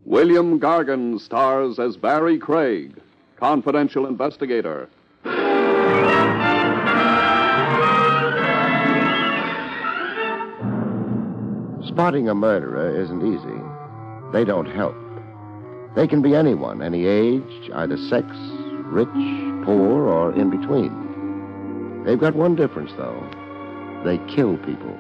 William Gargan stars as Barrie Craig, confidential investigator. Spotting a murderer isn't easy. They don't help. They can be anyone, any age, either sex, rich, poor, or in between. They've got one difference, though. They kill people.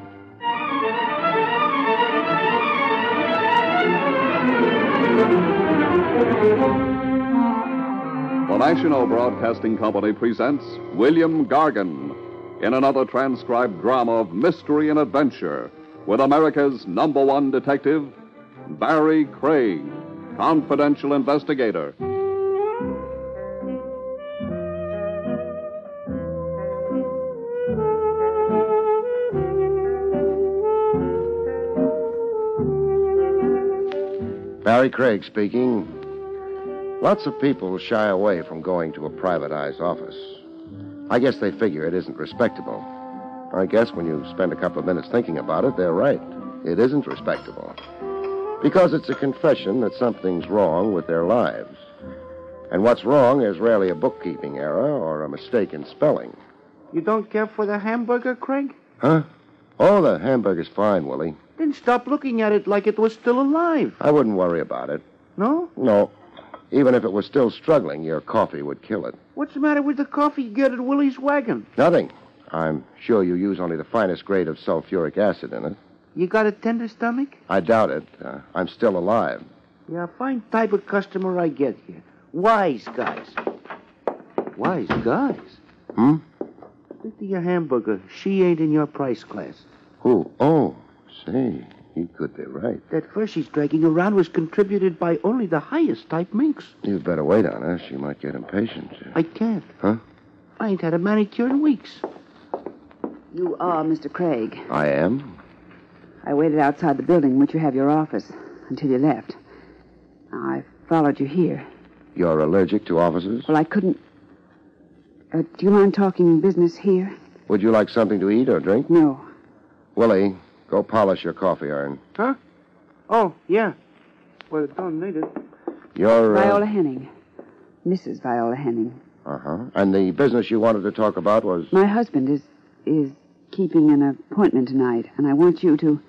The National Broadcasting Company presents William Gargan in another transcribed drama of mystery and adventure with America's #1 detective, Barrie Craig, confidential investigator. Barrie Craig speaking. Lots of people shy away from going to a privatized office. I guess they figure it isn't respectable. I guess when you spend a couple of minutes thinking about it, they're right. It isn't respectable. Because it's a confession that something's wrong with their lives. And what's wrong is rarely a bookkeeping error or a mistake in spelling. You don't care for the hamburger, Craig? Huh? Oh, the hamburger's fine, Willie. Then stop looking at it like it was still alive. I wouldn't worry about it. No? No. Even if it was still struggling, your coffee would kill it. What's the matter with the coffee you get at Willie's Wagon? Nothing. I'm sure you use only the finest grade of sulfuric acid in it. You got a tender stomach? I doubt it. I'm still alive. Yeah, fine type of customer I get here. Wise guys. Wise guys? Hmm? Think of your hamburger. She ain't in your price class. Who? Oh, say, he could be right. That fur she's dragging around was contributed by only the highest type minks. You'd better wait on her. She might get impatient. I can't. Huh? I ain't had a manicure in weeks. You are Mr. Craig. I am? I waited outside the building in which you have your office until you left. I followed you here. You're allergic to offices? Well, I couldn't... do you mind talking business here? Would you like something to eat or drink? No. Willie, go polish your coffee iron. Huh? Oh, yeah. Well, it don't need it. You're, Viola Henning. Mrs. Viola Henning. Uh-huh. And the business you wanted to talk about was... My husband is keeping an appointment tonight, and I want you to...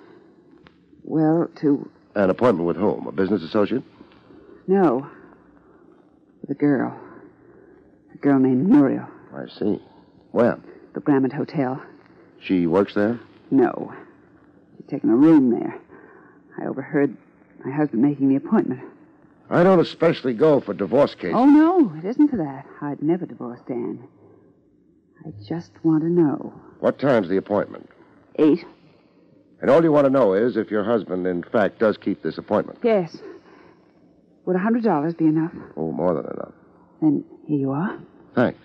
Well, to... An appointment with whom? A business associate? No. With a girl. A girl named Muriel. I see. Where? The Grammont Hotel. She works there? No. She's taken a room there. I overheard my husband making the appointment. I don't especially go for divorce cases. Oh, no, it isn't for that. I'd never divorce Dan. I just want to know. What time's the appointment? 8. And all you want to know is if your husband, in fact, does keep this appointment. Yes. Would $100 be enough? Oh, more than enough. Then here you are. Thanks.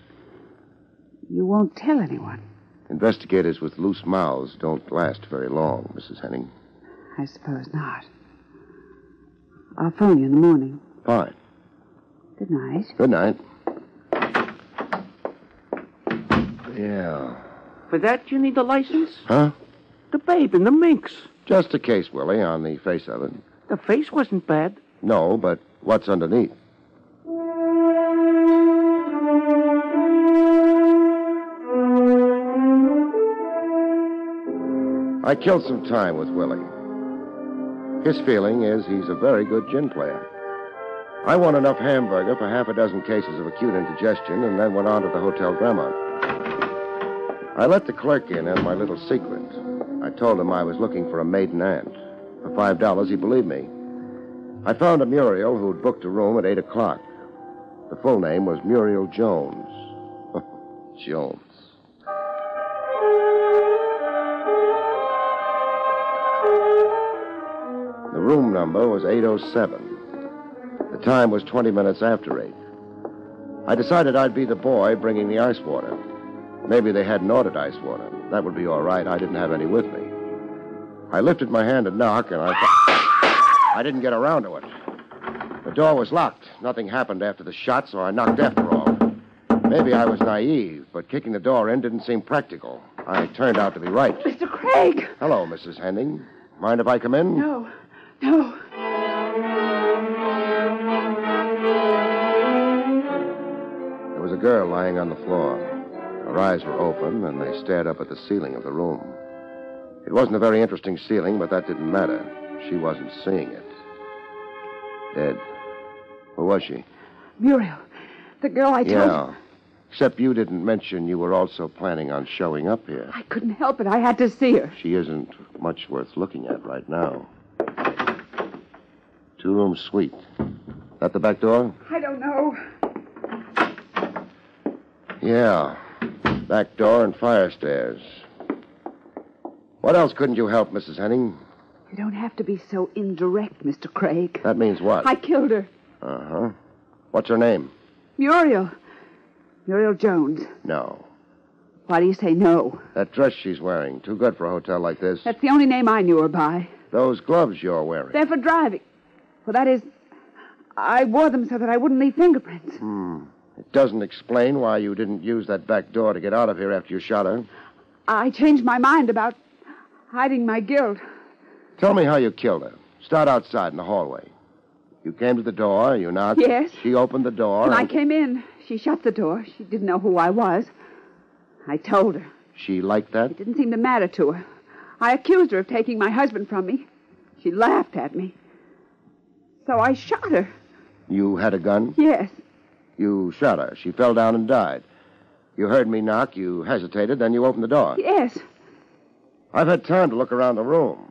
You won't tell anyone. Investigators with loose mouths don't last very long, Mrs. Henning. I suppose not. I'll phone you in the morning. Fine. Good night. Good night. Yeah. For that, you need a license? Huh? The babe and the minks. Just a case, Willie, on the face of it. The face wasn't bad. No, but what's underneath? I killed some time with Willie. His feeling is he's a very good gin player. I won enough hamburger for half a dozen cases of acute indigestion and then went on to the Hotel Grammont. I let the clerk in on my little secret. I told him I was looking for a maiden aunt. For $5, he believed me. I found a Muriel who'd booked a room at 8 o'clock. The full name was Muriel Jones. Jones. The room number was 807. The time was 20 minutes after 8. I decided I'd be the boy bringing the ice water. Maybe they hadn't ordered ice water. That would be all right. I didn't have any with me. I lifted my hand to knock, and I didn't get around to it. The door was locked. Nothing happened after the shot, so I knocked after all. Maybe I was naive, but kicking the door in didn't seem practical. I turned out to be right. Mr. Craig! Hello, Mrs. Henning. Mind if I come in? No. girl lying on the floor. Her eyes were open, and they stared up at the ceiling of the room. It wasn't a very interesting ceiling, but that didn't matter. She wasn't seeing it. Dead. Who was she? Muriel. The girl I told you. Yeah. Except you didn't mention you were also planning on showing up here. I couldn't help it. I had to see her. She isn't much worth looking at right now. 2-room suite. That the back door? I don't know. Yeah. Back door and fire stairs. What else couldn't you help, Mrs. Henning? You don't have to be so indirect, Mr. Craig. That means what? I killed her. Uh-huh. What's her name? Muriel. Muriel Jones. No. Why do you say no? That dress she's wearing. Too good for a hotel like this. That's the only name I knew her by. Those gloves you're wearing. They're for driving. Well, that is, I wore them so that I wouldn't leave fingerprints. It doesn't explain why you didn't use that back door to get out of here after you shot her. I changed my mind about hiding my guilt. Tell me how you killed her. Start outside in the hallway. You came to the door, you knocked. Yes. She opened the door. When I came in, she shut the door. She didn't know who I was. I told her. She liked that? It didn't seem to matter to her. I accused her of taking my husband from me. She laughed at me. So I shot her. You had a gun? Yes. You shot her. She fell down and died. You heard me knock. You hesitated. Then you opened the door. Yes. I've had time to look around the room.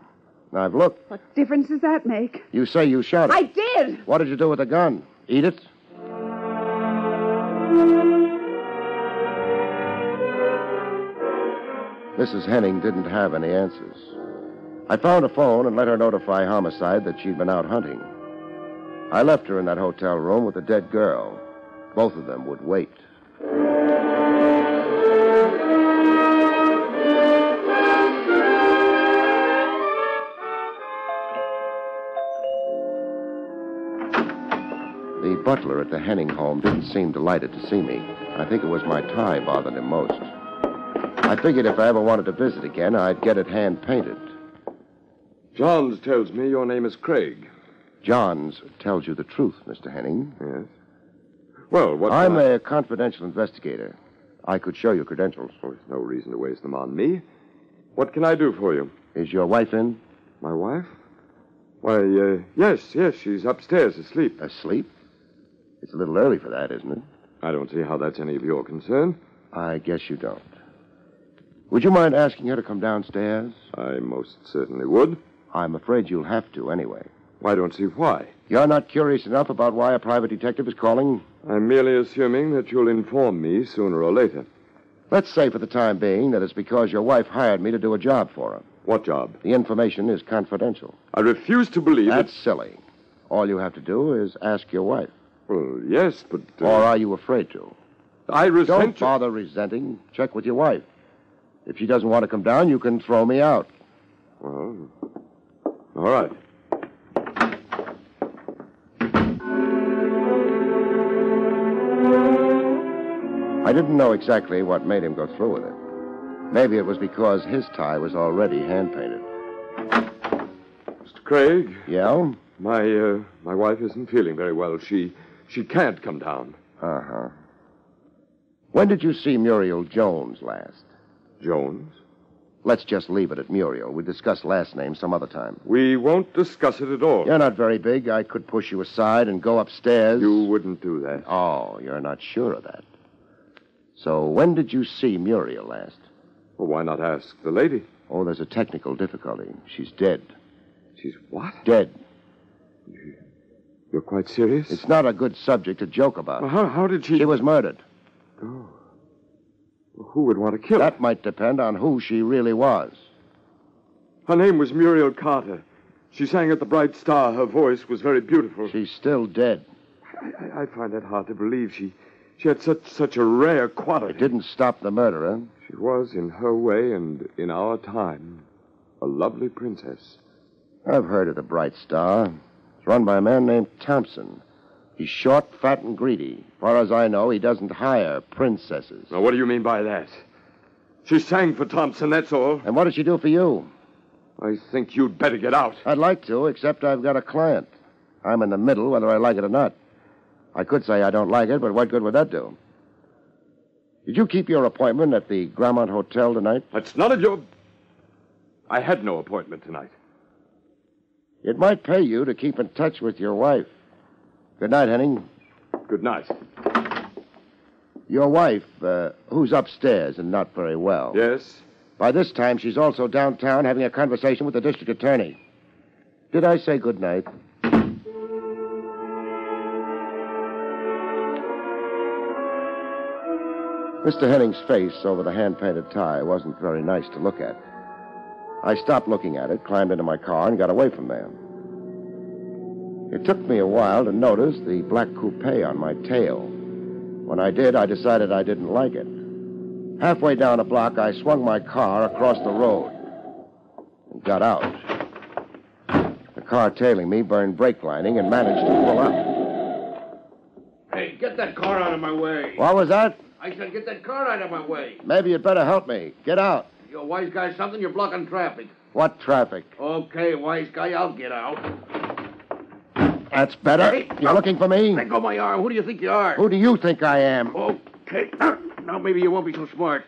I've looked. What difference does that make? You say you shot her. I did. What did you do with the gun? Eat it? Mrs. Henning didn't have any answers. I found a phone and let her notify Homicide that she'd been out hunting. I left her in that hotel room with the dead girl. Both of them would wait. The butler at the Henning home didn't seem delighted to see me. I think it was my tie bothered him most. I figured if I ever wanted to visit again, I'd get it hand-painted. Johns tells me your name is Craig. Johns tells you the truth, Mr. Henning. Yes. Well, what... I'm a confidential investigator. I could show you credentials. Oh, there's no reason to waste them on me. What can I do for you? Is your wife in? My wife? Why, yes, she's upstairs asleep. Asleep? It's a little early for that, isn't it? I don't see how that's any of your concern. I guess you don't. Would you mind asking her to come downstairs? I most certainly would. I'm afraid you'll have to anyway. I don't see why. You're not curious enough about why a private detective is calling? I'm merely assuming that you'll inform me sooner or later. Let's say for the time being that it's because your wife hired me to do a job for her. What job? The information is confidential. I refuse to believe That's silly. All you have to do is ask your wife. Well, yes, but... Or are you afraid to? I resent... Don't bother resenting. Check with your wife. If she doesn't want to come down, you can throw me out. Well, all right. I didn't know exactly what made him go through with it. Maybe it was because his tie was already hand-painted. Mr. Craig? Yeah? My wife isn't feeling very well. She can't come down. Uh-huh. When did you see Muriel Jones last? Jones? Let's just leave it at Muriel. We'll discuss last name some other time. We won't discuss it at all. You're not very big. I could push you aside and go upstairs. You wouldn't do that. Oh, you're not sure of that. So when did you see Muriel last? Well, why not ask the lady? Oh, there's a technical difficulty. She's dead. She's what? Dead. You're quite serious? It's not a good subject to joke about. Well, how did she... She was murdered. Oh. Well, who would want to kill her? That might depend on who she really was. Her name was Muriel Carter. She sang at the Bright Star. Her voice was very beautiful. She's still dead. I find that hard to believe. She had such a rare quality. It didn't stop the murderer. She was, in her way and in our time, a lovely princess. I've heard of the Bright Star. It's run by a man named Thompson. He's short, fat, and greedy. As far as I know, he doesn't hire princesses. Now, what do you mean by that? She sang for Thompson, that's all. And what did she do for you? I think you'd better get out. I'd like to, except I've got a client. I'm in the middle, whether I like it or not. I could say I don't like it, but what good would that do? Did you keep your appointment at the Grammont Hotel tonight? That's none of your... I had no appointment tonight. It might pay you to keep in touch with your wife. Good night, Henning. Good night. Your wife, who's upstairs and not very well. Yes? By this time, she's also downtown having a conversation with the district attorney. Did I say good night? Mr. Henning's face over the hand-painted tie wasn't very nice to look at. I stopped looking at it, climbed into my car, and got away from there. It took me a while to notice the black coupe on my tail. When I did, I decided I didn't like it. Halfway down a block, I swung my car across the road and got out. The car tailing me burned brake lining and managed to pull up. Hey, get that car out of my way. What was that? I said get that car out of my way. Maybe you'd better help me. Get out. You a wise guy something, you're blocking traffic. What traffic? Okay, wise guy, I'll get out. That's better. Hey, You're looking for me? Let go of my arm. Who do you think you are? Who do you think I am? Okay. Now maybe you won't be so smart.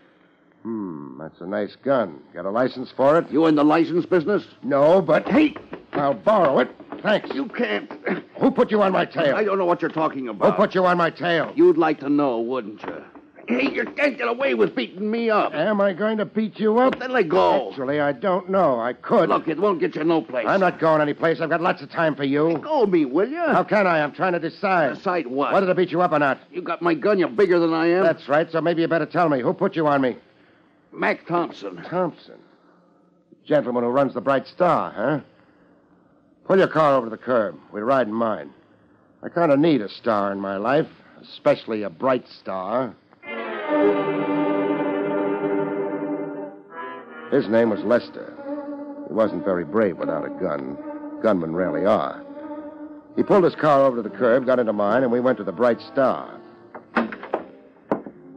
That's a nice gun. Got a license for it? You in the license business? No, but... Hey! I'll borrow it. Thanks. You can't. Who put you on my tail? I don't know what you're talking Who about. put you on my tail? You'd like to know, wouldn't you? Hey, you can't get away with beating me up. Am I going to beat you up? Then let go. Actually, I don't know. I could. Look, it won't get you no place. I'm not going anyplace. I've got lots of time for you. Let go of me, will you? How can I? I'm trying to decide. Decide what? Whether to beat you up or not. You got my gun. You're bigger than I am. That's right, so maybe you better tell me. Who put you on me? Mac Thompson. Thompson? Gentleman who runs the Bright Star, huh? Pull your car over to the curb. We'll ride in mine. I kind of need a star in my life, especially a bright star. His name was Lester. He wasn't very brave without a gun. Gunmen rarely are. He pulled his car over to the curb, got into mine, and we went to the Bright Star.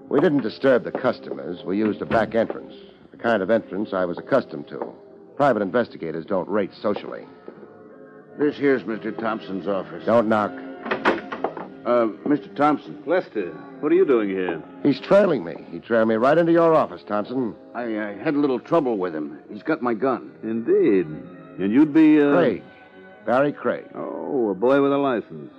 We didn't disturb the customers. We used a back entrance, the kind of entrance I was accustomed to. Private investigators don't rate socially. This here's Mr. Thompson's office. Don't knock. Mr. Thompson. Lester, what are you doing here? He's trailing me. He trailed me right into your office, Thompson. I had a little trouble with him. He's got my gun. Indeed. And you'd be, Craig. Barrie Craig. Oh, a boy with a license.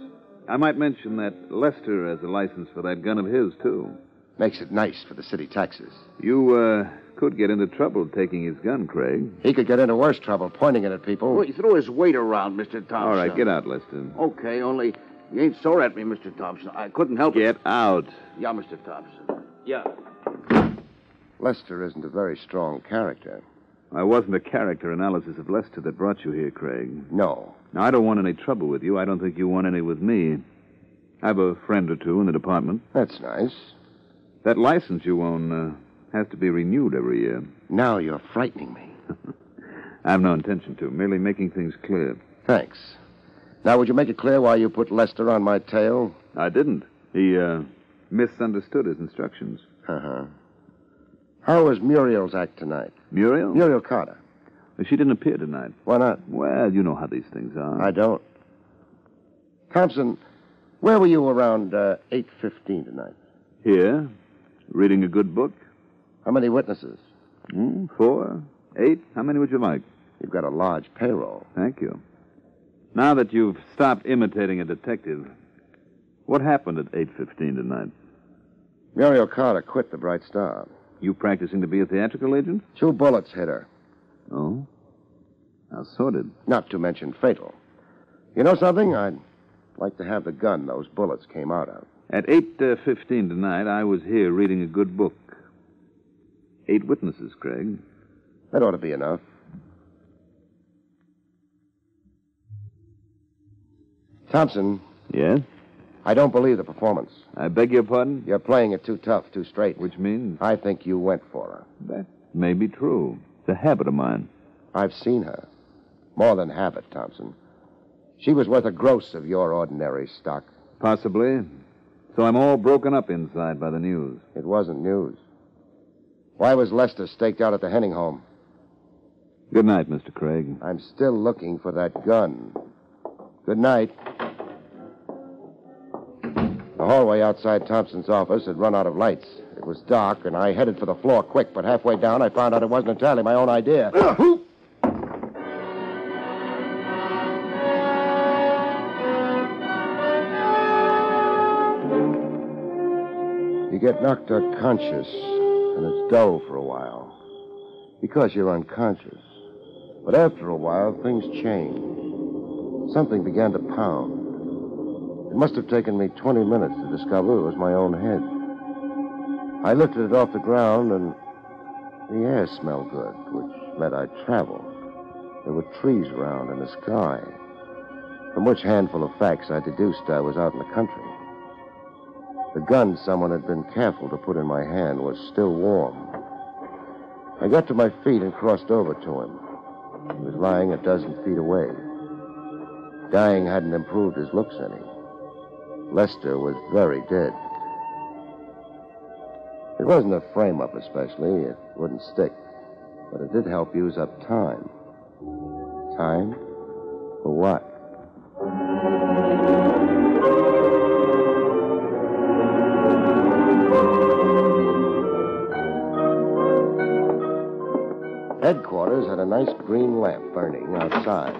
I might mention that Lester has a license for that gun of his, too. Makes it nice for the city taxes. You, could get into trouble taking his gun, Craig. He could get into worse trouble pointing it at people. Well, he threw his weight around, Mr. Thompson. All right, get out, Lester. Okay, only you ain't sore at me, Mr. Thompson. I couldn't help it. Get out. Yeah, Mr. Thompson. Yeah. Lester isn't a very strong character. I wasn't a character analysis of Lester that brought you here, Craig. No. Now, I don't want any trouble with you. I don't think you want any with me. I have a friend or two in the department. That's nice. That license you own has to be renewed every year. Now you're frightening me. I have no intention to, merely making things clear. Thanks. Now, would you make it clear why you put Lester on my tail? I didn't. He misunderstood his instructions. Uh-huh. How was Muriel's act tonight? Muriel? Muriel Carter. She didn't appear tonight. Why not? Well, you know how these things are. I don't. Thompson, where were you around 8:15 tonight? Here, reading a good book. How many witnesses? 4, 8. How many would you like? You've got a large payroll. Thank you. Now that you've stopped imitating a detective, what happened at 8:15 tonight? Muriel Carter quit the Bright Star. You practicing to be a theatrical agent? 2 bullets hit her. Oh? How sordid. Not to mention fatal. You know something? I'd like to have the gun those bullets came out of. At 8:15 tonight, I was here reading a good book. 8 witnesses, Craig. That ought to be enough. Thompson. Yes? I don't believe the performance. I beg your pardon? You're playing it too tough, too straight. Which means? I think you went for her. That may be true. It's a habit of mine. I've seen her. More than habit, Thompson. She was worth a gross of your ordinary stock. Possibly. So I'm all broken up inside by the news. It wasn't news. Why was Lester staked out at the Henning home? Good night, Mr. Craig. I'm still looking for that gun. Good night. The hallway outside Thompson's office had run out of lights. It was dark, and I headed for the floor quick, but halfway down, I found out it wasn't entirely my own idea. You get knocked unconscious, and it's dull for a while, because you're unconscious. But after a while, things change. Something began to pound. It must have taken me 20 minutes to discover it was my own head. I lifted it off the ground, and the air smelled good, which meant I'd traveled. There were trees around and a sky, from which handful of facts I deduced I was out in the country. The gun someone had been careful to put in my hand was still warm. I got to my feet and crossed over to him. He was lying a dozen feet away. Dying hadn't improved his looks any. Lester was very dead. It wasn't a frame-up especially. It wouldn't stick. But it did help use up time. Time? For what? Headquarters had a nice green lamp burning outside.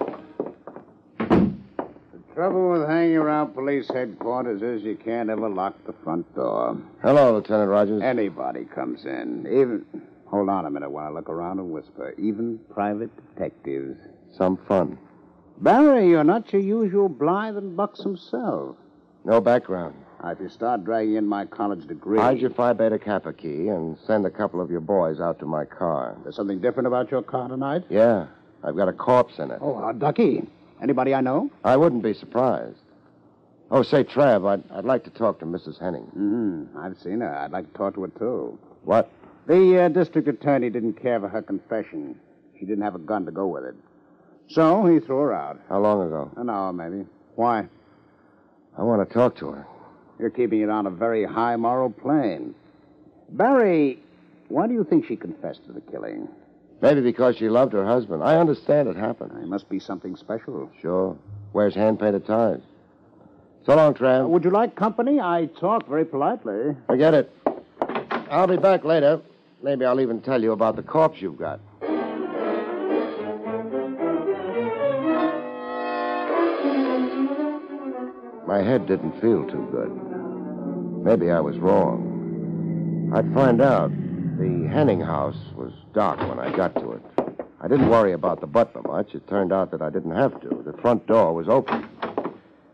The trouble with hanging around police headquarters is you can't ever lock the front door. Hello, Lieutenant Rogers. Anybody comes in. Even... Hold on a minute while I look around and whisper. Even private detectives. Some fun. Barrie, you're not your usual blithe and buxom self. No background. If you start dragging in my college degree... Hide your Phi Beta Kappa key and send a couple of your boys out to my car. There's something different about your car tonight? Yeah. I've got a corpse in it. Oh, Ducky. Anybody I know? I wouldn't be surprised. Oh, say, Trav, I'd like to talk to Mrs. Henning. I've seen her. I'd like to talk to her, too. What? The district attorney didn't care for her confession. She didn't have a gun to go with it. So he threw her out. How long ago? An hour, maybe. Why? I want to talk to her. You're keeping it on a very high moral plane. Barrie, why do you think she confessed to the killing? Maybe because she loved her husband. I understand it happened. It must be something special. Sure. Wears hand-painted ties. So long, Trav. Would you like company? I talk very politely. Forget it. I'll be back later. Maybe I'll even tell you about the corpse you've got. My head didn't feel too good. Maybe I was wrong. I'd find out. The Henning house was dark when I got to it. I didn't worry about the butler much. It turned out that I didn't have to. The front door was open.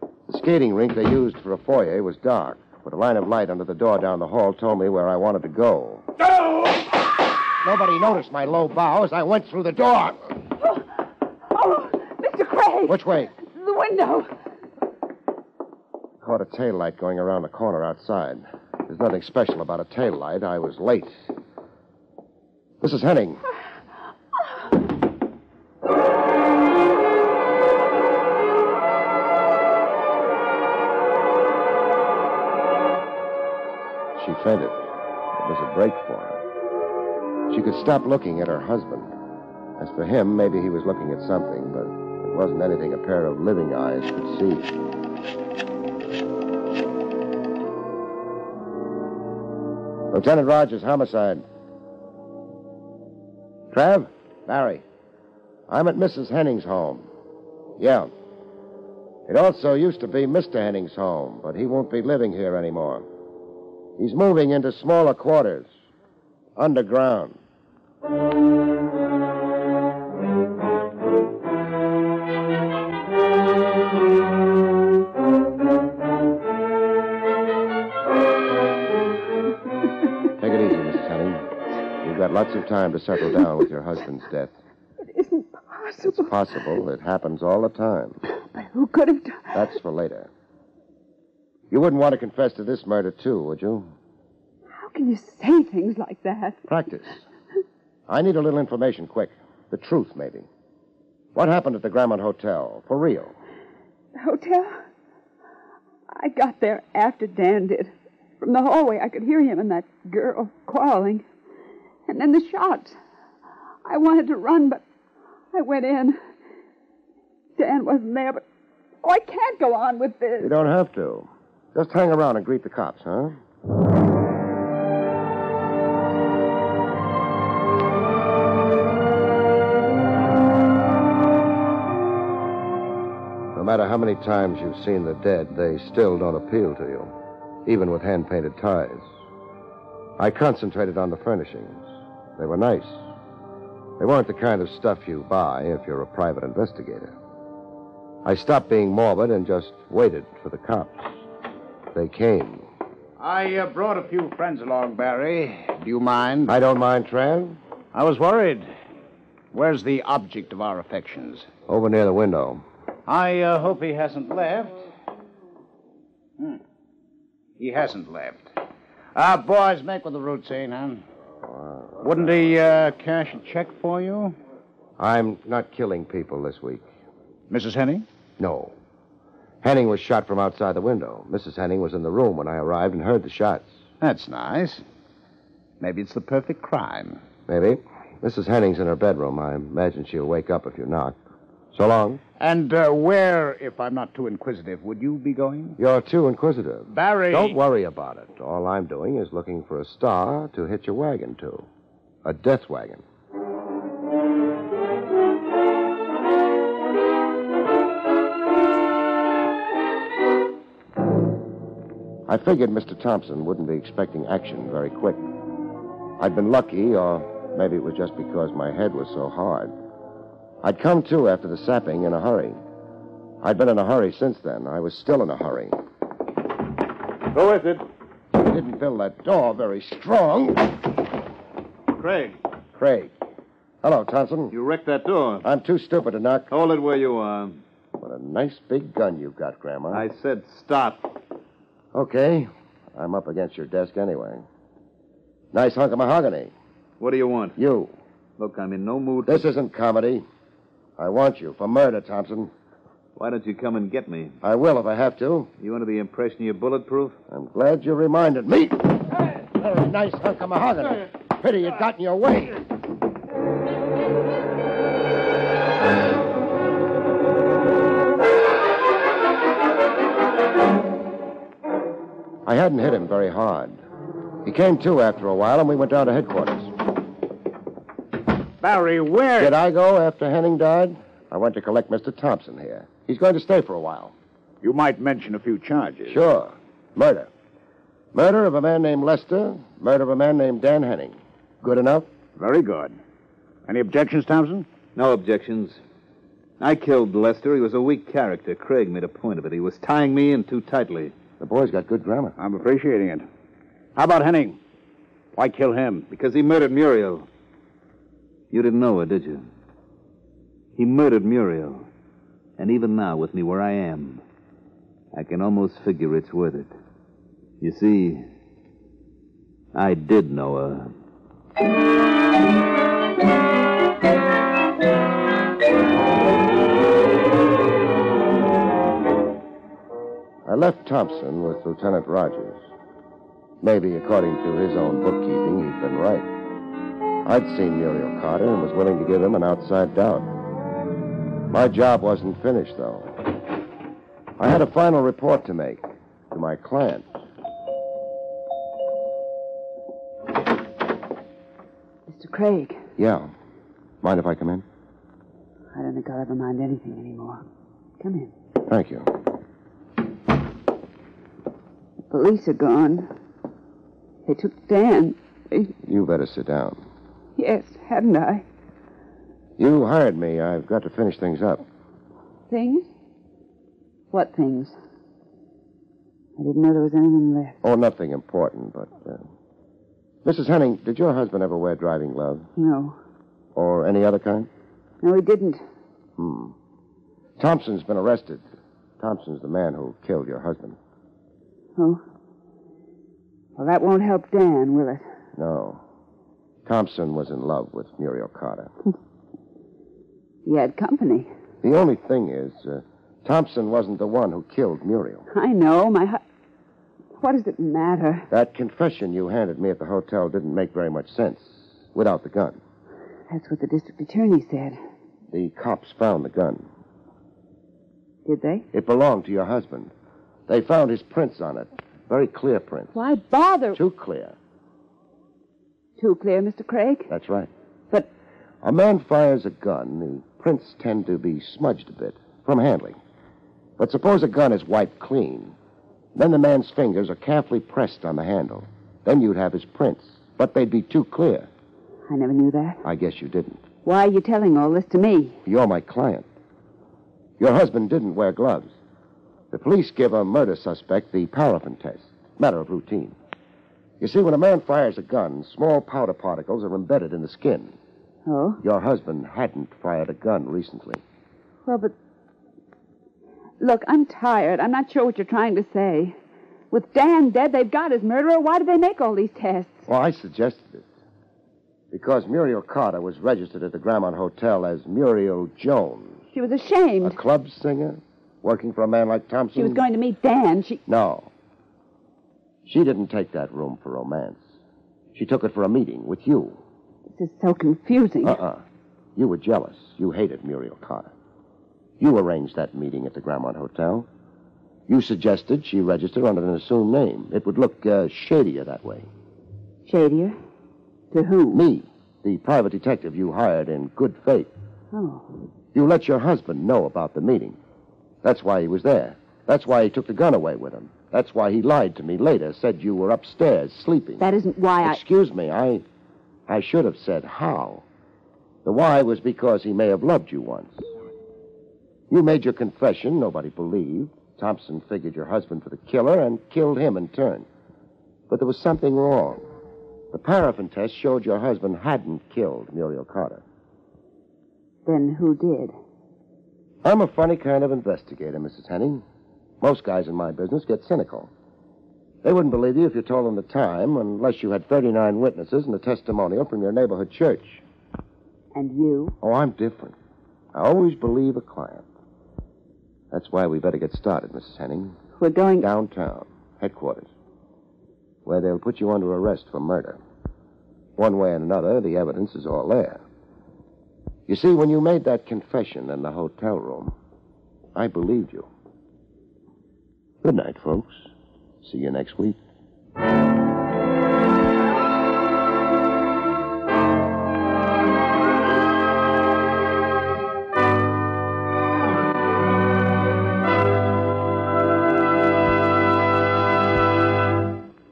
The skating rink they used for a foyer was dark, but a line of light under the door down the hall told me where I wanted to go. Nobody noticed my low bow as I went through the door. Oh, Mr. Craig! Which way? The window. Caught a tail light going around the corner outside. There's nothing special about a tail light. I was late. Mrs. Henning. She fainted. It was a break for her. She could stop looking at her husband. As for him, maybe he was looking at something, but it wasn't anything a pair of living eyes could see. Lieutenant Rogers, homicide. Trav? Barrie. I'm at Mrs. Henning's home. Yeah. It also used to be Mr. Henning's home, but he won't be living here anymore. He's moving into smaller quarters. Underground. Lots of time to settle down with your husband's death. It isn't possible. It's possible. It happens all the time. But who could have done... That's for later. You wouldn't want to confess to this murder, too, would you? How can you say things like that? Practice. I need a little information, quick. The truth, maybe. What happened at the Grammont Hotel? For real. The hotel? I got there after Dan did. From the hallway, I could hear him and that girl quarreling. And then the shots. I wanted to run, but I went in. Dan wasn't there, but... Oh, I can't go on with this. You don't have to. Just hang around and greet the cops, huh? No matter how many times you've seen the dead, they still don't appeal to you, even with hand-painted ties. I concentrated on the furnishings. They were nice. They weren't the kind of stuff you buy if you're a private investigator. I stopped being morbid and just waited for the cops. They came. I brought a few friends along, Barrie. Do you mind? I don't mind, Tran. I was worried. Where's the object of our affections? Over near the window. I hope he hasn't left. He hasn't left. Boys, make with the routine, huh? Wouldn't he cash a check for you? I'm not killing people this week. Mrs. Henning? No. Henning was shot from outside the window. Mrs. Henning was in the room when I arrived and heard the shots. That's nice. Maybe it's the perfect crime. Maybe. Mrs. Henning's in her bedroom. I imagine she'll wake up if you knock. So long. And where, if I'm not too inquisitive, would you be going? You're too inquisitive. Barrie... Don't worry about it. All I'm doing is looking for a star to hitch a wagon to. A death wagon. I figured Mr. Thompson wouldn't be expecting action very quick. I'd been lucky, or maybe it was just because my head was so hard. I'd come to after the sapping in a hurry. I'd been in a hurry since then. I was still in a hurry. Who is it? I didn't fill that door very strong. Craig, Craig. Hello, Thompson. you wrecked that door. I'm too stupid to knock. Hold it where you are. What a nice big gun you've got, Grandma. I said stop. Okay. I'm up against your desk anyway. Nice hunk of mahogany. What do you want? You. Look, I'm in no mood. This isn't comedy. I want you for murder, Thompson. Why don't you come and get me? I will if I have to. You under the impression you're bulletproof? I'm glad you reminded me. Very nice hunk of mahogany. Pity it got in your way. I hadn't hit him very hard. He came to after a while, and we went down to headquarters. Barrie, where... Did I go after Henning died? I went to collect Mr. Thompson here. He's going to stay for a while. You might mention a few charges. Sure. Murder. Murder of a man named Lester. Murder of a man named Dan Henning. Good enough? Very good. Any objections, Thompson? No objections. I killed Lester. He was a weak character. Craig made a point of it. He was tying me in too tightly. The boy's got good grammar. I'm appreciating it. How about Henning? Why kill him? Because he murdered Muriel. You didn't know her, did you? He murdered Muriel. And even now, with me where I am, I can almost figure it's worth it. You see, I did know her. I left Thompson with Lieutenant Rogers. Maybe, according to his own bookkeeping, he'd been right. I'd seen Muriel Carter and was willing to give him an outside doubt. My job wasn't finished, though. I had a final report to make to my client. Mr. Craig, Yeah. Mind if I come in? I don't think I'll ever mind anything anymore. Come in. Thank you. The police are gone. They took Dan. You better sit down. Yes, hadn't I? You hired me. I've got to finish things up. Things? What things? I didn't know there was anything left. Oh, nothing important, but... Mrs. Henning, did your husband ever wear driving gloves? No. Or any other kind? No, he didn't. Thompson's been arrested. Thompson's the man who killed your husband. Oh? Well, that won't help Dan, will it? No. Thompson was in love with Muriel Carter. He had company. The only thing is, Thompson wasn't the one who killed Muriel. I know. What does it matter? That confession you handed me at the hotel didn't make very much sense without the gun. That's what the district attorney said. The cops found the gun. Did they? It belonged to your husband. They found his prints on it. Very clear prints. Why bother? Too clear. Too clear, Mr. Craig? That's right. But... A man fires a gun, the prints tend to be smudged a bit from handling. But suppose a gun is wiped clean. Then the man's fingers are carefully pressed on the handle. Then you'd have his prints, but they'd be too clear. I never knew that. I guess you didn't. Why are you telling all this to me? You're my client. Your husband didn't wear gloves. The police give a murder suspect the paraffin test. Matter of routine. You see, when a man fires a gun, small powder particles are embedded in the skin. Oh? Your husband hadn't fired a gun recently. Well, but... Look, I'm tired. I'm not sure what you're trying to say. With Dan dead, they've got his murderer. Why did they make all these tests? Well, I suggested it. Because Muriel Carter was registered at the Grammont Hotel as Muriel Jones. She was ashamed. A club singer? Working for a man like Thompson? She was going to meet Dan. No. She didn't take that room for romance. She took it for a meeting with you. This is so confusing. You were jealous. You hated Muriel Carter. You arranged that meeting at the Grammont Hotel. You suggested she register under an assumed name. It would look shadier that way. Shadier? To whom? Me, the private detective you hired in good faith. Oh. You let your husband know about the meeting. That's why he was there. That's why he took the gun away with him. That's why he lied to me later, said you were upstairs sleeping. That isn't why Excuse me, I should have said how. The why was because he may have loved you once. You made your confession, nobody believed. Thompson figured your husband for the killer and killed him in turn. But there was something wrong. The paraffin test showed your husband hadn't killed Muriel Carter. Then who did? I'm a funny kind of investigator, Mrs. Henning. Most guys in my business get cynical. They wouldn't believe you if you told them the time, unless you had 39 witnesses and a testimonial from your neighborhood church. And you? Oh, I'm different. I always believe a client. That's why we better get started, Mrs. Henning. We're going... Downtown, headquarters, where they'll put you under arrest for murder. One way and another, the evidence is all there. You see, when you made that confession in the hotel room, I believed you. Good night, folks. See you next week.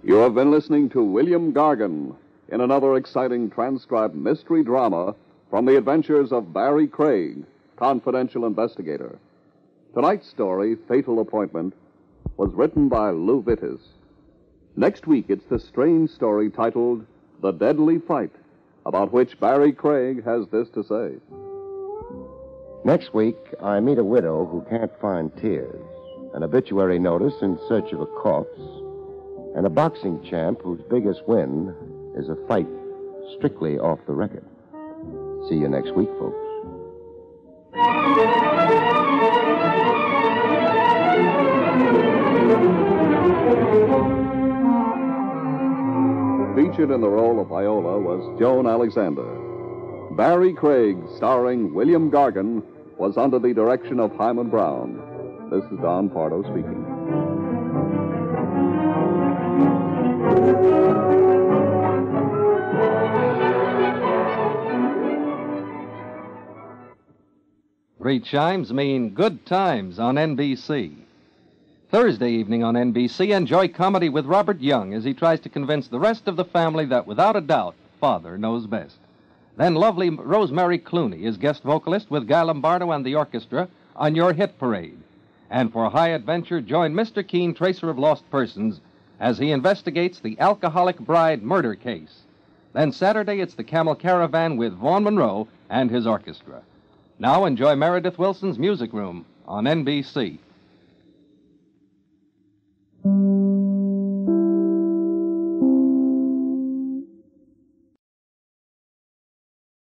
You have been listening to William Gargan in another exciting transcribed mystery drama from the adventures of Barrie Craig, confidential investigator. Tonight's story, Fatal Appointment, was written by Lou Vittis. Next week, it's the strange story titled The Deadly Fight, about which Barrie Craig has this to say. Next week, I meet a widow who can't find tears, an obituary notice in search of a corpse, and a boxing champ whose biggest win is a fight strictly off the record. See you next week, folks. Featured in the role of Viola was Joan Alexander. Barrie Craig, starring William Gargan, was under the direction of Hyman Brown. This is Don Pardo speaking. Three chimes mean good times on NBC. Thursday evening on NBC, enjoy comedy with Robert Young as he tries to convince the rest of the family that, without a doubt, Father knows best. Then lovely Rosemary Clooney is guest vocalist with Guy Lombardo and the orchestra on Your Hit Parade. And for high adventure, join Mr. Keene, tracer of lost persons, as he investigates the alcoholic bride murder case. Then Saturday, it's the Camel Caravan with Vaughn Monroe and his orchestra. Now enjoy Meredith Wilson's Music Room on NBC.